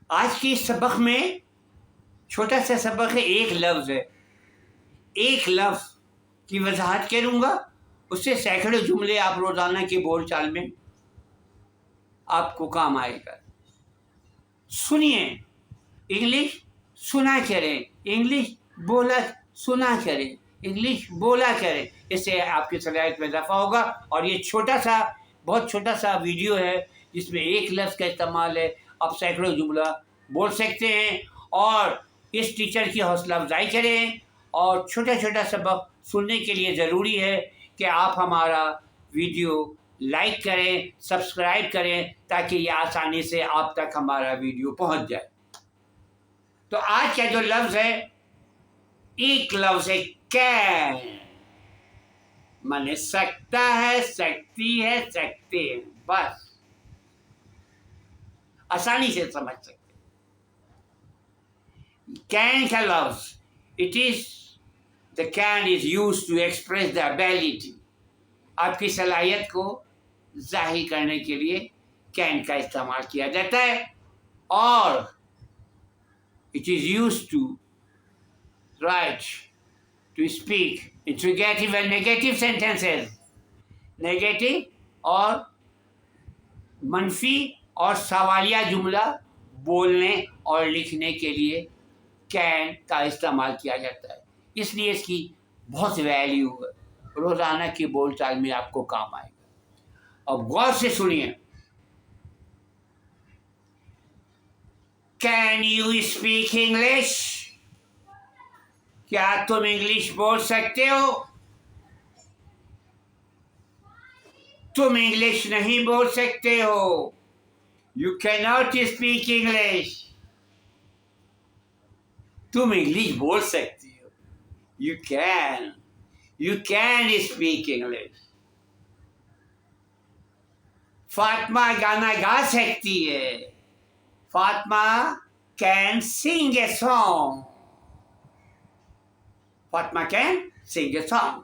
आज के इस सबक में छोटा सा सबक है, एक लफ्ज़ है। एक लफ्ज़ की वजाहत करूँगा, उससे सैकड़ों जुमले आप रोज़ाना के बोलचाल में आपको काम आएगा। सुनिए, इंग्लिश सुना करें, इंग्लिश बोला सुना करें, इंग्लिश बोला करें। इससे आपकी सलाहियत में इजाफा होगा। और ये बहुत छोटा सा वीडियो है जिसमें एक लफ्ज़ का इस्तेमाल है, आप सैकड़ों जुमला बोल सकते हैं। और इस टीचर की हौसला अफजाई करें। और छोटा छोटा सबक सुनने के लिए ज़रूरी है कि आप हमारा वीडियो लाइक करें, सब्सक्राइब करें, ताकि ये आसानी से आप तक हमारा वीडियो पहुंच जाए। तो आज का जो लफ्ज़ है, एक लफ्ज़ है कैन। माने सकता है, सकती है, सकते हैं, बस आसानी से समझ सकते। कैन का लफ्ज़, the can is used to express the ability. आपकी सलाहियत को जाहिर करने के लिए कैन का इस्तेमाल किया जाता है। और it is used to write, to speak interrogative and negative sentences. Negative और मनफी और सवालिया जुमला बोलने और लिखने के लिए कैन का इस्तेमाल किया जाता है। इसलिए इसकी बहुत वैल्यू है, रोज़ाना की बोलचाल में आपको काम आएगा। अब गौर से सुनिए। Can you speak English? क्या तुम इंग्लिश बोल सकते हो? तुम इंग्लिश नहीं बोल सकते हो। You can not speak English. तुम इंग्लिश बोल सकती हो। You can speak English. Fatima गाना गा सकती है। Fatima can sing a song. Fatima can sing a song.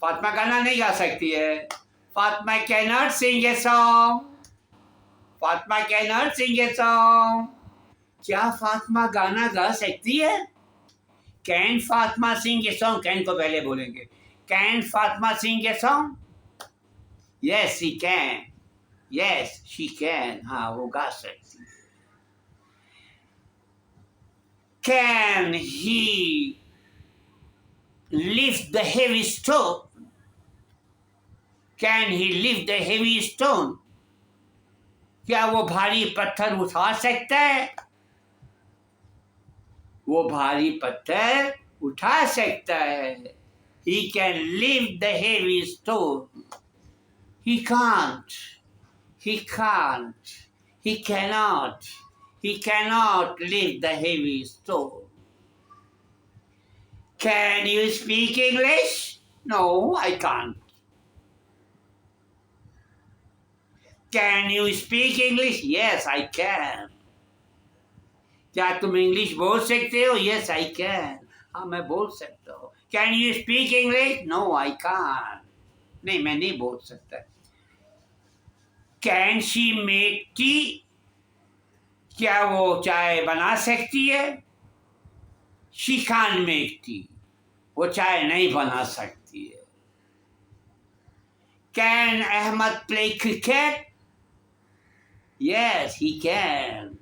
Fatima गाना नहीं गा सकती है। Fatima can not sing a song. Fatima can not sing a song. क्या फातिमा गाना गा सकती है? Can Fatima sing a song. Can को पहले बोलेंगे। Can Fatima sing a song? Yes she can. Yes she can. हाँ, वो गा सकती है। Can he lift the heavy stone? Can he lift the heavy stone? क्या वो भारी पत्थर उठा सकता है? वो भारी पत्थर उठा सकता है। He can lift the heavy stone. He can't. He can't. He cannot. He cannot lift the heavy stone. Can you speak English? No, I can't. Can you speak English? Yes, I can. क्या तुम English बोल सकते हो? Yes, I can. हाँ, मैं बोल सकता हूँ। Can you speak English? No, I can't. नहीं, मैं नहीं बोल सकता। Can she make tea? क्या वो चाय बना सकती है? She can't make tea. वो चाय नहीं बना सकती है। Can Ahmad play cricket? Yes, he can.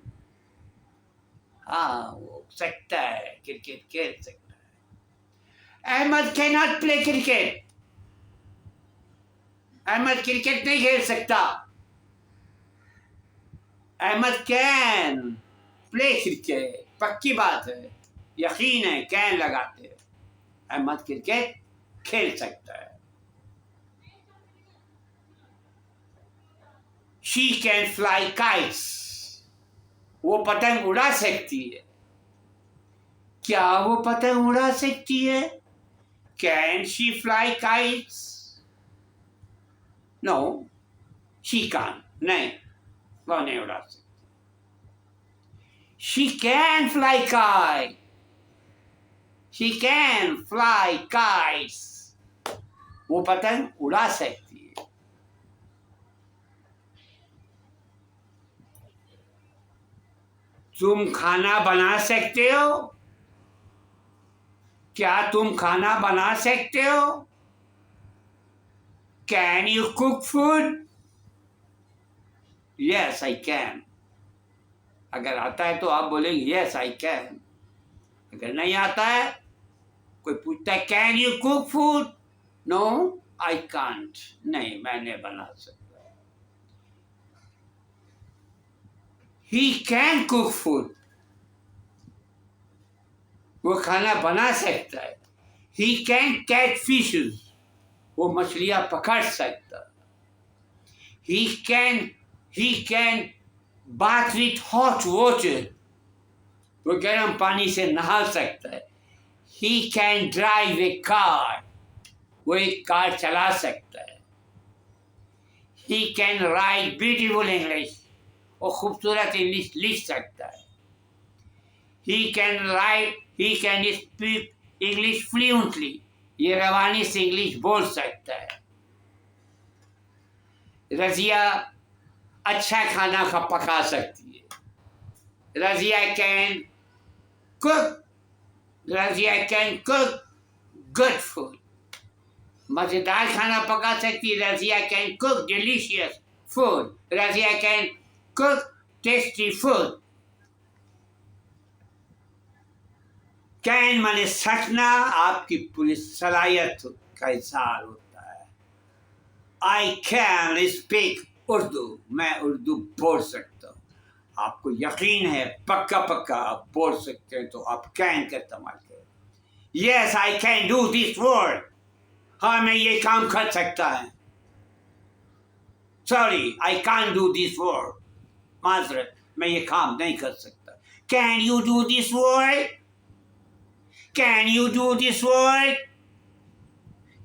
हाँ, वो सकता है, क्रिकेट खेल सकता है। Ahmad cannot play cricket. Ahmad cricket नहीं खेल सकता। Ahmad can play cricket. पक्की बात है, यकीन है, कैन लगाते हैं। अहमद क्रिकेट खेल सकता है। She can fly kites. वो पतंग उड़ा सकती है। क्या वो पतंग उड़ा सकती है? Can she fly kites? No, she can't. नहीं, वो नहीं उड़ा सकती। She can fly kite. She can fly kites. वो पतंग उड़ा सकती है। तुम खाना बना सकते हो? क्या तुम खाना बना सकते हो? Can you cook food? Yes, I can. अगर आता है तो आप बोलेंगे yes, I can. अगर नहीं आता है, कोई पूछता है can you cook food? No, I can't. नहीं, मैं नहीं बना सकता. He can cook food. वो खाना बना सकता है. He can catch fishes. वो मछलियां पकड़ सकता है. He can bath with hot water. वो गर्म पानी से नहा सकता है. He can drive a car. वो एक कार चला सकता है. He can write beautiful English. वो खूबसूरत इंग्लिश लिख सकता है. He can speak English fluently. ये रवानी से इंग्लिश बोल सकता है. रज़िया अच्छा खाना पका सकती है. Razia can cook good food. मज़ेदार खाना पका सकती है. Razia can cook delicious food. Razia can cook tasty food. Can माने सकना, आपकी पूरी सलाहियत का इज़हार होता है. I can speak Urdu. मैं उर्दू बोल सकता हूँ. आपको यकीन है पक्का आप बोल सकते हैं तो आप कैन का इस्तेमाल करें. Yes, I can do this work. हाँ, मैं ये काम कर सकता है. Sorry, I can't do this work. माजरत, मैं ये काम नहीं कर सकता. Can you do this work? Can you do this work?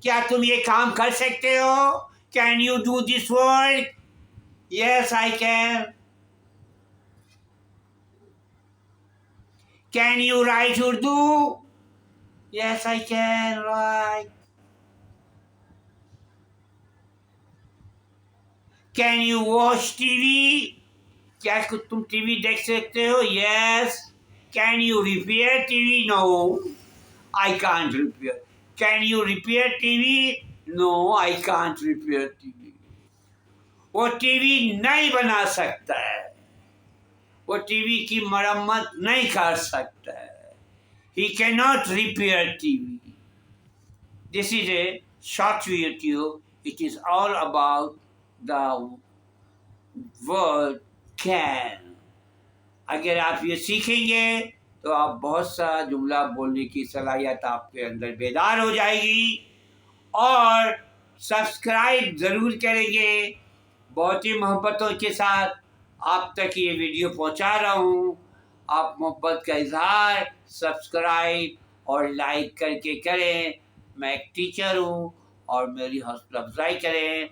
क्या तुम ये काम कर सकते हो? Can you do this work? Yes, I can. Can you write Urdu? Yes, I can write. Can you watch TV? क्या तुम टीवी देख सकते हो? Yes. Can you repair TV? No, I can't repair. Can you repair TV? No, I can't repair TV. वो TV नहीं बना सकता है. वो टीवी की मरम्मत नहीं कर सकता है. He cannot repair TV. This is a short video. It is all about the word can. अगर आप ये सीखेंगे तो आप बहुत सा जुमला बोलने की सलाहियत आपके अंदर बेदार हो जाएगी. और सब्सक्राइब ज़रूर करेंगे. बहुत ही मोहब्बतों के साथ आप तक ये वीडियो पहुंचा रहा हूँ. आप मोहब्बत का इजहार सब्सक्राइब और लाइक करके करें. मैं एक टीचर हूँ और मेरी हौसला अफजाई करें.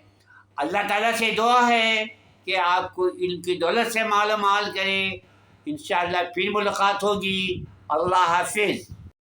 अल्लाह ताला से दुआ है कि आपको इल्म की दौलत से मालामाल करें. इंशाअल्लाह फिर मुलाकात होगी. अल्लाह हाफिज़.